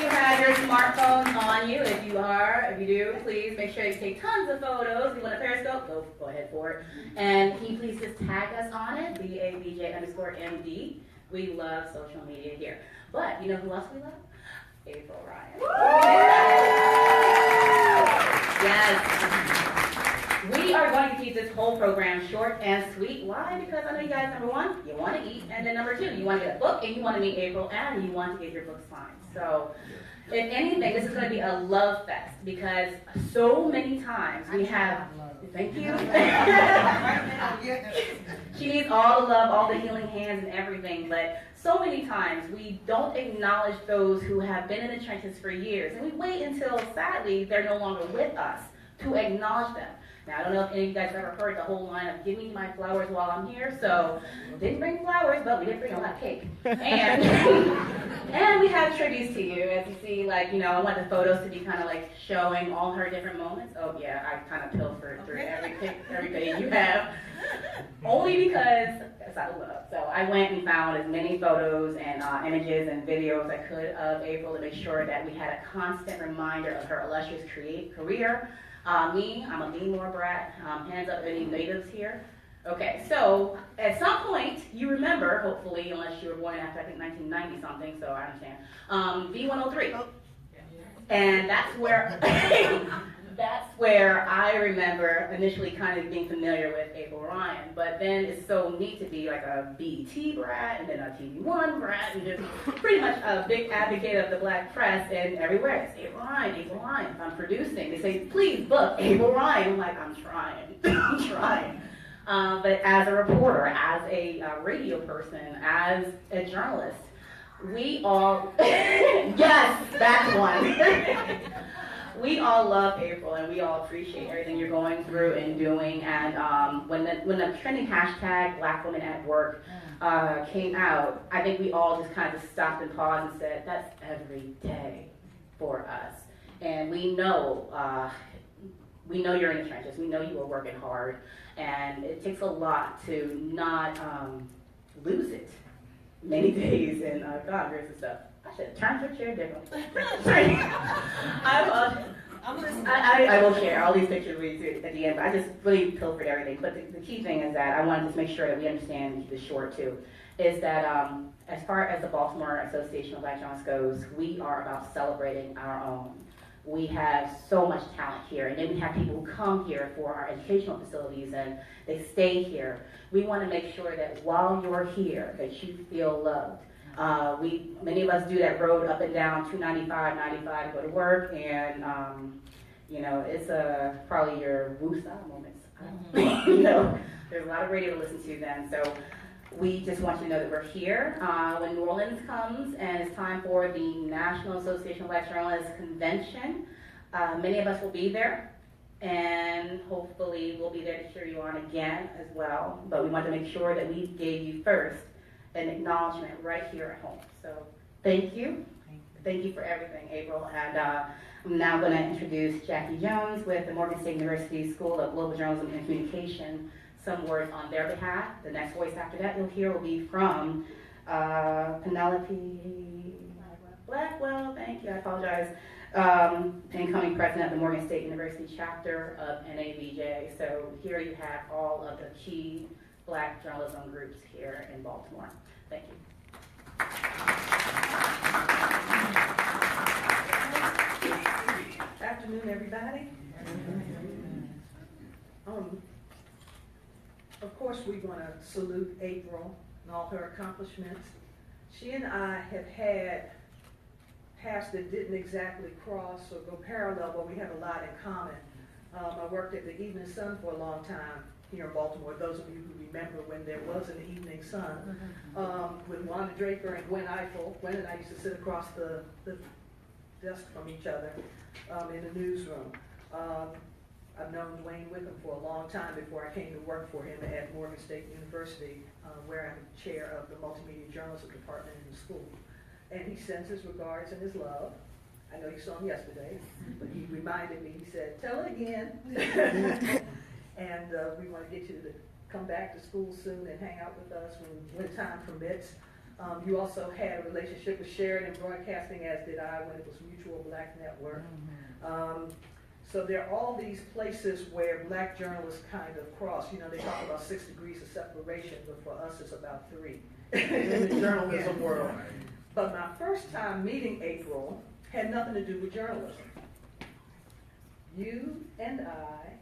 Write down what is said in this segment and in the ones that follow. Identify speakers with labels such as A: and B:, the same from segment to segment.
A: you have your smartphones on you. If you do, please make sure you take tons of photos. If you want a Periscope, go ahead for it. And can you please just tag us on it, BABJ_MD. We love social media here. But you know who else we love? April Ryan. Yes. We are going to keep this whole program short and sweet. Why? Because I know you guys, number one, you want to eat, and then number two, you want to get a book, and you want to meet April, and you want to get your book signed. So, if anything, this is going to be a love fest, because so many times we have, thank you. She needs all the love, all the healing hands and everything, but so many times we don't acknowledge those who have been in the trenches for years, and we wait until, sadly, they're no longer with us to acknowledge them. Now, I don't know if any of you guys have ever heard the whole line of "give me my flowers while I'm here," so didn't bring flowers, but we did bring a lot of cake. And, and we have tributes to you, as you see, like, you know, I want the photos to be kind of like showing all her different moments. Oh yeah, I kind of pilfered through every page you have, only because it's out of love. So I went and found as many photos and images and videos I could of April to make sure that we had a constant reminder of her illustrious career. I'm a Baltimore brat. Hands up, any natives here? Okay, so at some point, you remember, hopefully, unless you were born after, I think, 1990 something, so I understand, V103. Oh. And that's where, that's where I remember initially kind of being familiar with April Ryan. But then it's so neat to be like a BET brat, and then a TV1 brat, and just pretty much a big advocate of the black press, and everywhere it's April Ryan, April Ryan. If I'm producing, they say, please book April Ryan. I'm like, I'm trying, I'm trying. But as a reporter, as a radio person, as a journalist, we all, yes, that's one. We all love April, and we all appreciate everything you're going through and doing. And when the trending hashtag Black Women at Work came out, I think we all just kind of stopped and paused and said, that's every day for us. And we know you're in the trenches. We know you are working hard, and it takes a lot to not lose it many days. And God, here's the stuff. I should have turned your chair differently. I will share all these pictures with you at the end, but I just really pilfered everything. But the key thing is that I wanted to make sure that we understand, and keep this short too, is that as far as the Baltimore Association of Black Journalists goes, we are about celebrating our own. We have so much talent here, and then we have people who come here for our educational facilities, and they stay here. We want to make sure that while you're here, that you feel loved. Many of us do that road up and down 295, 95 to go to work, and you know, it's probably your woo-style moments. You know, there's a lot of radio to listen to then. So we just want you to know that we're here when New Orleans comes, and it's time for the National Association of Black Journalists Convention. Many of us will be there, and hopefully we'll be there to cheer you on again as well. But we want to make sure that we gave you first an acknowledgement right here at home. So thank you. Thank you for everything, April. And I'm now going to introduce Jackie Jones with the Morgan State University School of Global Journalism and Communication. Some words on their behalf. The next voice after that you'll hear will be from Penelope Blackwell. Thank you, I apologize. Incoming president of the Morgan State University chapter of NABJ. So here you have all of the key Black journalism groups here in Baltimore. Thank you.
B: Afternoon, everybody. Of course, we want to salute April and all her accomplishments. She and I have had paths that didn't exactly cross or go parallel, but we have a lot in common. I worked at the Evening Sun for a long time here in Baltimore. Those of you who remember when there was an Evening Sun, with Wanda Draper and Gwen Eiffel. Gwen and I used to sit across the desk from each other in the newsroom. I've known Dwayne Wickham for a long time before I came to work for him at Morgan State University, where I'm chair of the Multimedia Journalism Department in the school. And he sends his regards and his love. I know you saw him yesterday, but he reminded me, he said, tell it again. And we want to get you to come back to school soon and hang out with us when time permits. You also had a relationship with Sheridan Broadcasting, as did I when it was Mutual Black Network. So there are all these places where black journalists kind of cross. You know, they talk about 6 degrees of separation, but for us it's about 3 in the journalism world. But my first time meeting April had nothing to do with journalism. You and I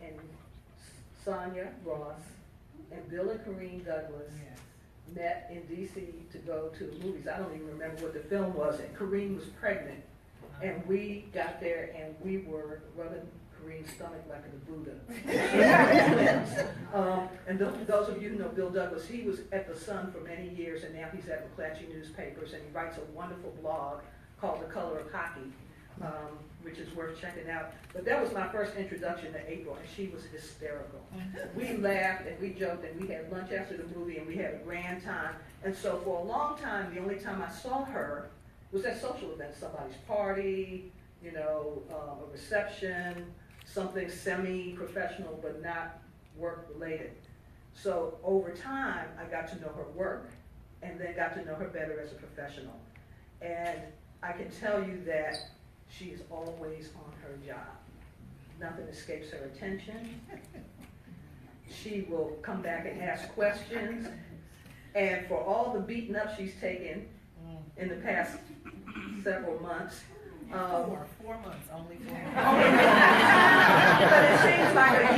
B: and Sonia Ross and Bill and Kareem Douglas met in D.C. to go to the movies. I don't even remember what the film was, and Kareem was pregnant. And we got there and we were rubbing Kareem's stomach like a Buddha. And those of you who know Bill Douglas, he was at the Sun for many years, and now he's at McClatchy Newspapers, and he writes a wonderful blog called The Color of Hockey, which is worth checking out. But that was my first introduction to April, and she was hysterical. We laughed and we joked and we had lunch after the movie and we had a grand time. And so for a long time, the only time I saw her was at social events, somebody's party, you know, a reception, something semi-professional but not work-related. So over time, I got to know her work and then got to know her better as a professional. And I can tell you that she is always on her job. Nothing escapes her attention. She will come back and ask questions. And for all the beating up she's taken in the past several months.
C: 4 months, only 4 months.
B: But it seems like a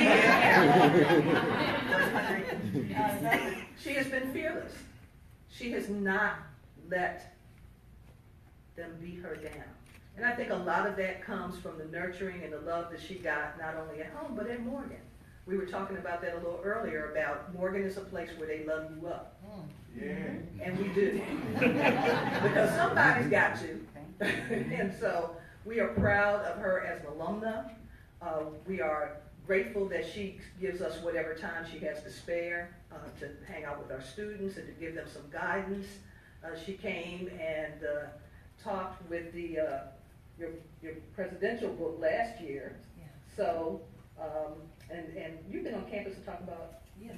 B: year. She has been fearless. She has not let them beat her down. And I think a lot of that comes from the nurturing and the love that she got not only at home, but at Morgan. We were talking about that a little earlier, about Morgan is a place where they love you up. Yeah. And we do. Because somebody's got to. And so we are proud of her as an alumna. We are grateful that she gives us whatever time she has to spare to hang out with our students and to give them some guidance. She came and talked with your presidential book last year.
C: Yeah.
B: So, and you've been on campus to talk about me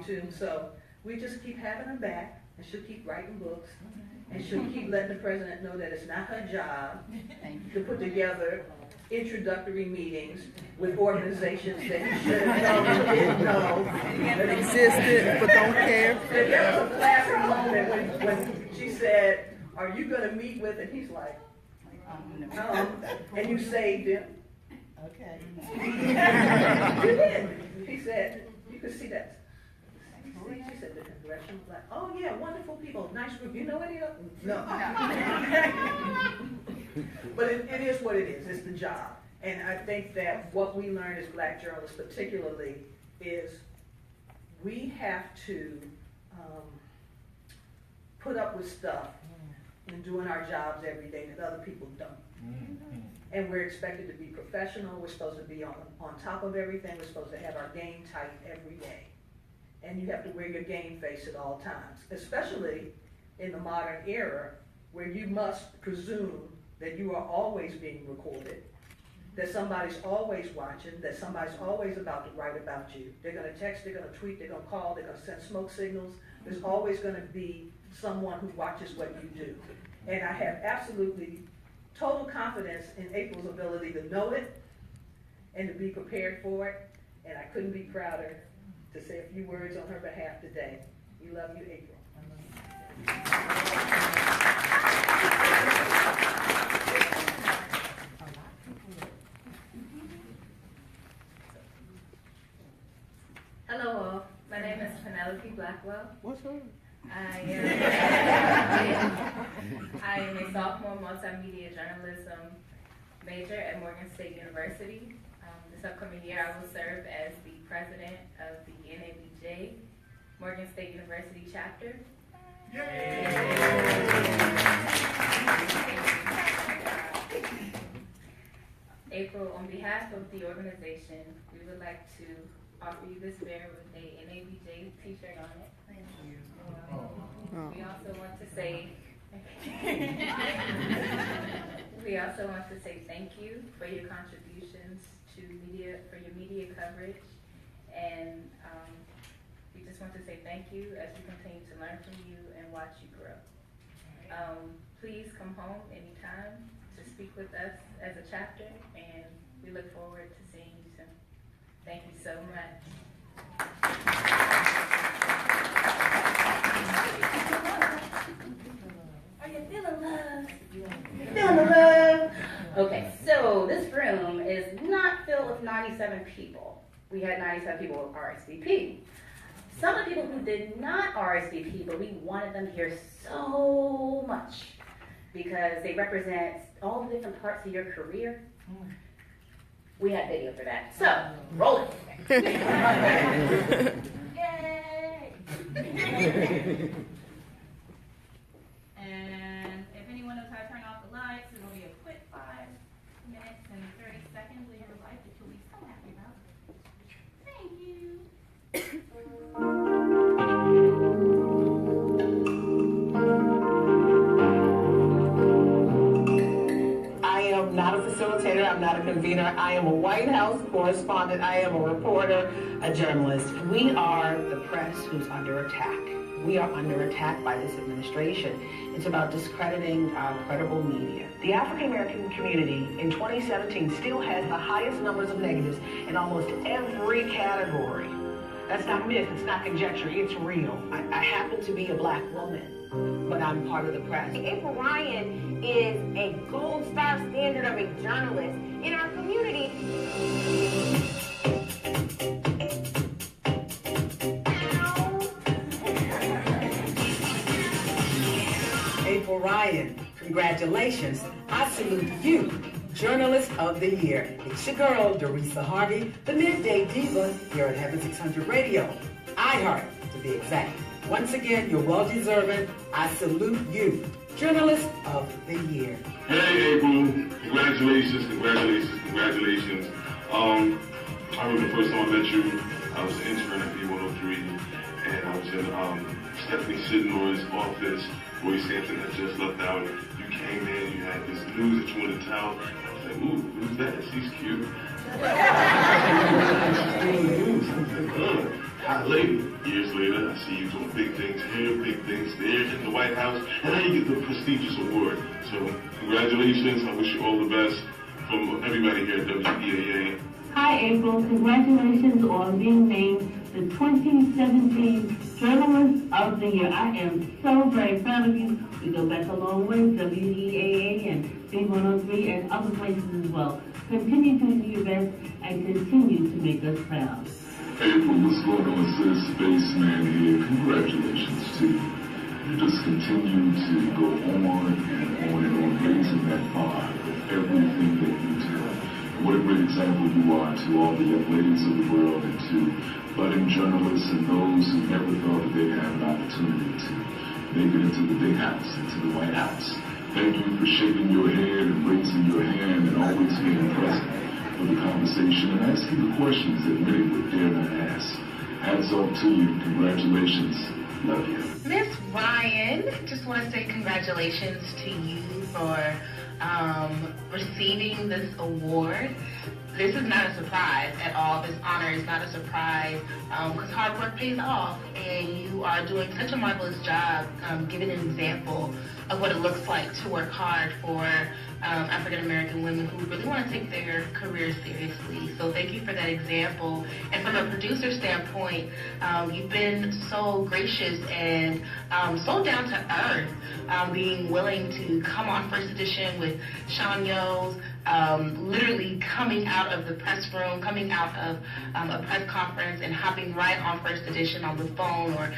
B: too. So we just keep having her back, and she'll keep writing books, and she'll keep letting the president know that it's not her job to put together introductory meetings with organizations that he should have known and didn't know that
D: existed but don't care.
B: There was a classic moment when she said, "Are you going to meet with?" And he's like, and you saved him.
C: Okay.
B: You did. He said, you could see that. She said the congressional was like, "Oh yeah, wonderful people, nice group. You know any of them?" No. But it is what it is. It's the job. And I think that what we learn as black journalists particularly is we have to put up with stuff and doing our jobs every day that other people don't. And we're expected to be professional. We're supposed to be on top of everything. We're supposed to have our game tight every day. And you have to wear your game face at all times, especially in the modern era where you must presume that you are always being recorded, that somebody's always watching, that somebody's always about to write about you. They're going to text, they're going to tweet, they're going to call, they're going to send smoke signals. There's always going to be someone who watches what you do. And I have absolutely total confidence in April's ability to know it and to be prepared for it. And I couldn't be prouder to say a few words on her behalf today. We love you, April.
E: Hello all, my name is Penelope Blackwell.
D: What's up?
E: I am a sophomore multimedia journalism major at Morgan State University. This upcoming year I will serve as the president of the NABJ, Morgan State University chapter. April, on behalf of the organization, we would like to offer you this bear with a NABJ t-shirt on it. Thank you. We also want to say thank you for your contributions to media, for your media coverage, and we just just want to say thank you as we continue to learn from you and watch you grow. Please come home anytime to speak with us as a chapter, and we look forward to seeing you soon. Thank you so much.
A: Are you feeling love? Feeling the love? Okay, so this room is not filled with 97 people. We had 97 people with RSVP. Some of the people who did not RSVP, but we wanted them here so much because they represent all the different parts of your career. We had video for that. So, roll it. Yay! And if anyone knows how to turn off the lights, it'll be a quick 5 minutes and 30 seconds. We have a light that you'll be so happy about. Thank you.
F: I am not a facilitator, I'm not a convener, I am a White House correspondent, I am a reporter, a journalist. We are the press who's under attack. We are under attack by this administration. It's about discrediting credible media. The African American community in 2017 still has the highest numbers of negatives in almost every category. That's not myth, it's not conjecture, it's real. I happen to be a black woman, but I'm part of the press.
G: April Ryan is a gold star standard of a journalist in our community.
F: April Ryan, congratulations. I salute you, Journalist of the Year. It's your girl, Dorisa Harvey, the Midday Diva here at Heaven 600 Radio. iHeart, to be exact. Once again, you're well-deserving. I salute you, Journalist of the Year.
H: Hey, April. Congratulations, congratulations, congratulations. I remember the first time I met you, I was an intern at B103, and I was in Stephanie Sidnor's office. Roy Sampson had just left out. You came in, you had this news that you wanted to tell. I was like, ooh, who's that? She's cute. Hot lady. Years later, I see you doing big things here, big things there in the White House, and now you get the prestigious award. So, congratulations. I wish you all the best from everybody here at WEAA.
I: Hi, April. Congratulations on being named the 2017 Journalist of the Year. I am so very proud of you. We go back a long way, WEAA and B103 and other places as well. Continue to do your best and continue to make us proud.
H: April, what's going on, sis? Spaceman here. Congratulations to you. You just continue to go on and on, raising that bar of everything that you do. What a great example you are to all the young ladies of the world and to budding journalists and those who never thought that they'd have an opportunity to make it into the big house, into the White House. Thank you for shaking your head and raising your hand and always being present for the conversation and asking the questions that many would dare not ask. Hats off to you. Congratulations. Love you.
J: Miss Ryan, just want to say congratulations to you for receiving this award. This is not a surprise at all. This honor is not a surprise because hard work pays off, and you are doing such a marvelous job giving an example of what it looks like to work hard for African American women who really want to take their careers seriously. So thank you for that example. And from a producer standpoint, you've been so gracious and so down to earth, being willing to come on First Edition with Sean Yo's, literally coming out of the press room, coming out of a press conference and hopping right on First Edition on the phone or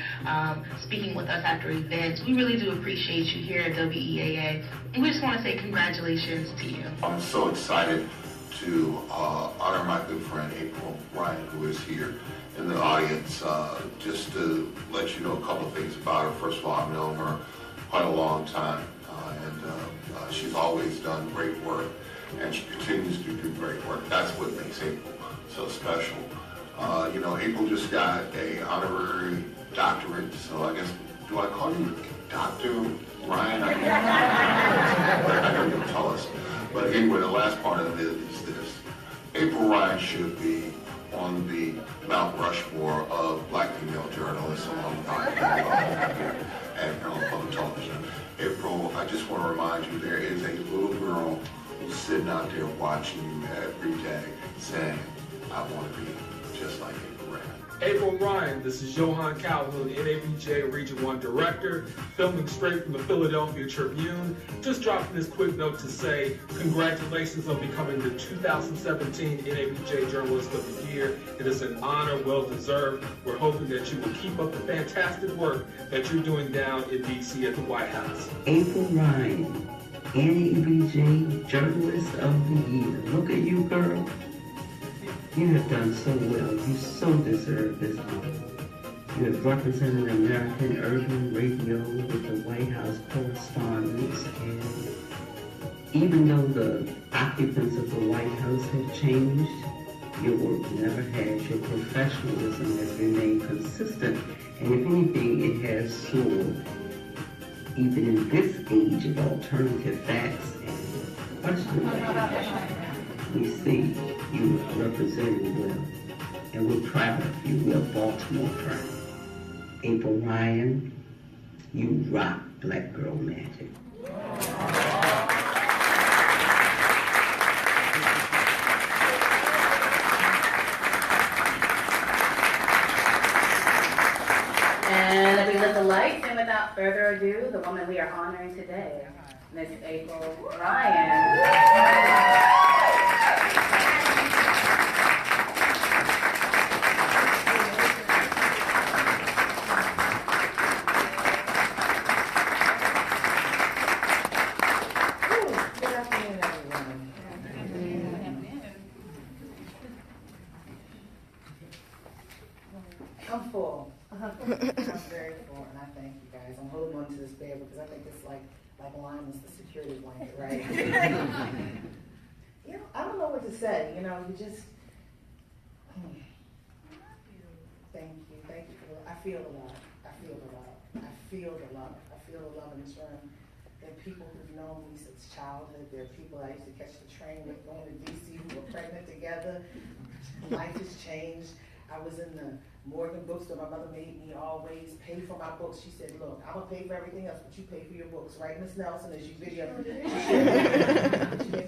J: speaking with us after events. We really do appreciate you here at WEAA. And we just want to say congratulations to you.
K: I'm so excited to honor my good friend April Ryan, who is here in the audience. Just to let you know a couple of things about her. First of all, I've known her quite a long time, and she's always done great work, and she continues to do great work. That's what makes April so special. You know, April just got a honorary doctorate, so I guess, do I call you Dr. Ryan? I know you'll tell us. But anyway, the last part of it is this. April Ryan should be on the Mount Rushmore of black female journalists along here at Public Television. April, I just want to remind you, there is a little girl who's sitting out there watching you every day saying, I want to be just like April Ryan.
L: April Ryan, this is Johan Calhoun, NABJ Region 1 Director, filming straight from the Philadelphia Tribune. Just dropping this quick note to say congratulations on becoming the 2017 NABJ Journalist of the Year. It is an honor, well deserved. We're hoping that you will keep up the fantastic work that you're doing down in DC at the White House.
M: April Ryan, NABJ Journalist of the Year. Look at you, girl. You have done so well. You so deserve this honor. You have represented American urban radio with the White House Correspondent, and even though the occupants of the White House have changed, your work never has. Your professionalism has remained consistent, and if anything, it has soared. Even in this age of alternative facts and questions, we see you representing well, and we're proud of you. We're Baltimore proud. April Ryan, you rock Black Girl Magic.
A: And let me lit the lights, and without further ado, the woman we are honoring today, Miss April Ryan.
N: I'm full. I'm very full, and I thank you guys. I'm holding on to this bed because I think it's like Lime is the security blanket, right? You know, I don't know what to say. You know, you just thank you. I feel the love. I feel the love. I feel the love. I feel the love in this room. There are people who've known me since childhood. There are people I used to catch the train with going to DC who were pregnant together. Life has changed. I was in the Morgan bookstore. My mother made me always pay for my books. She said, look, I'm going to pay for everything else, but you pay for your books, right, Miss Nelson, as you video.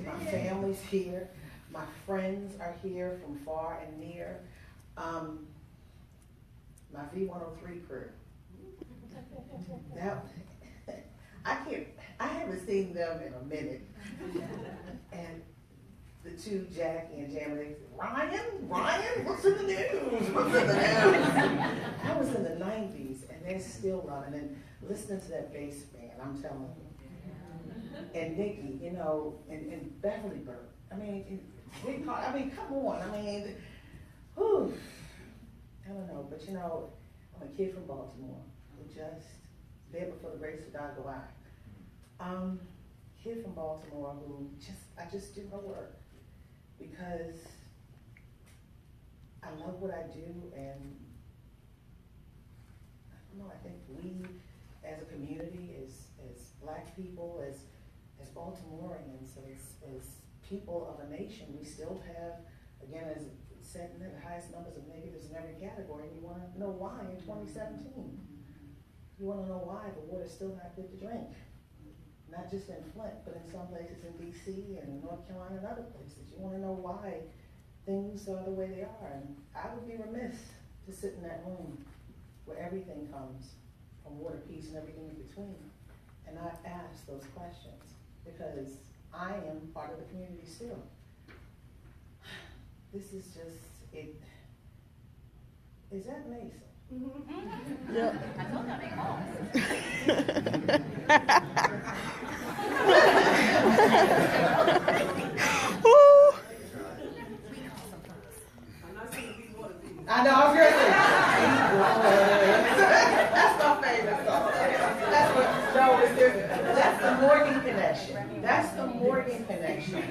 N: My family's here. My friends are here from far and near. My V103 crew. Now, I haven't seen them in a minute. And the two, Jackie and Jamie, they said, Ryan, what's in the news? What's in the news? I was in the 90s, and they're still loving and listening to that bass band, I'm telling you. And Nikki, you know, and Beverly Burke. I mean, come on. I mean, whew. I don't know, but you know, I'm a kid from Baltimore who just there before the grace of God go by. Kid from Baltimore who I just do my work because I love what I do, and I don't know, I think we as a community, as Black people, as Baltimoreans, as people of a nation, we still have, again, as said, the highest numbers of negatives in every category, and you want to know why in 2017. You want to know why the water's still not good to drink. Not just in Flint, but in some places in DC and North Carolina and other places. You want to know why things are the way they are. And I would be remiss to sit in that room where everything comes from water, peace, and everything in between. And I ask those questions because I am part of the community still. This is just it. Is that Mesa?
D: Yep.
A: I told that make calls.
N: I know, I was going to say. That's my favorite song. That's the Morgan connection. That's the Morgan connection.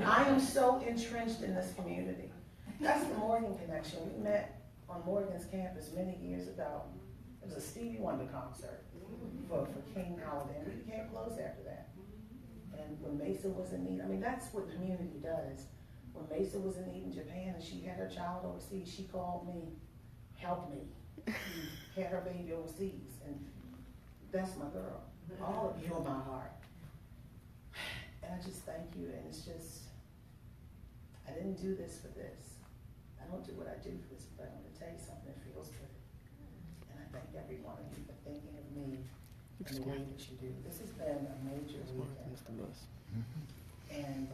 N: I am so entrenched in this community. That's the Morgan connection. We met on Morgan's campus many years ago. It was a Stevie Wonder concert for King Holiday, and we became close after that. And when Mesa was in need, I mean, that's what community does. when Mesa was in Japan and she had her child overseas, she called me, help me. She had her baby overseas, and that's my girl. All of you in my heart. And I just thank you, and it's just, I didn't do this for this. I don't do what I do for this, but I'm gonna tell you something that feels good. And I thank every one of you for thinking of me in the way that you do. This has been a major weekend for me. And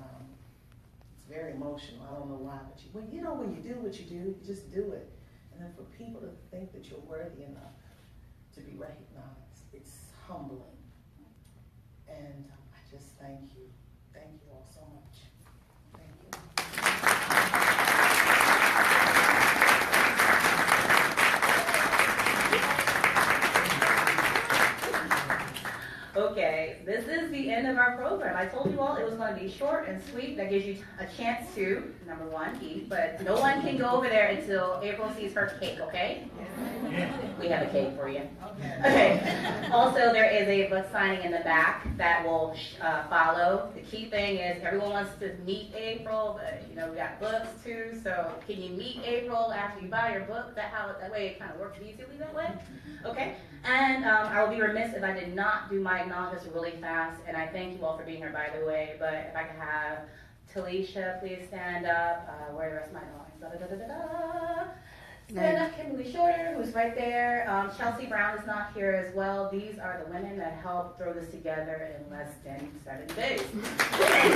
N: it's very emotional. I don't know why, but when you do what you do, you just do it. And then for people to think that you're worthy enough to be recognized, it's humbling. And I just thank you. Thank you all so much. Thank you.
A: Okay, this is the end of our program. I told you all it was going to be short and sweet. That gives you a chance to, number one, eat, but no one can go over there until April sees her cake, okay? We have a cake for you. Okay. Also, there is a book signing in the back that will follow. The key thing is everyone wants to meet April, but we got books too, so can you meet April after you buy your book? That way it kind of works easily that way? Okay? And I would be remiss if I did not do my acknowledgements really fast, and I thank you all for being here, by the way, but if I could have Talisha please stand up. Where are the rest of my acknowledgements? Stand up, Kimberly Shorter, who's right there. Chelsea Brown is not here as well. These are the women that helped throw this together in less than 7 days. Okay.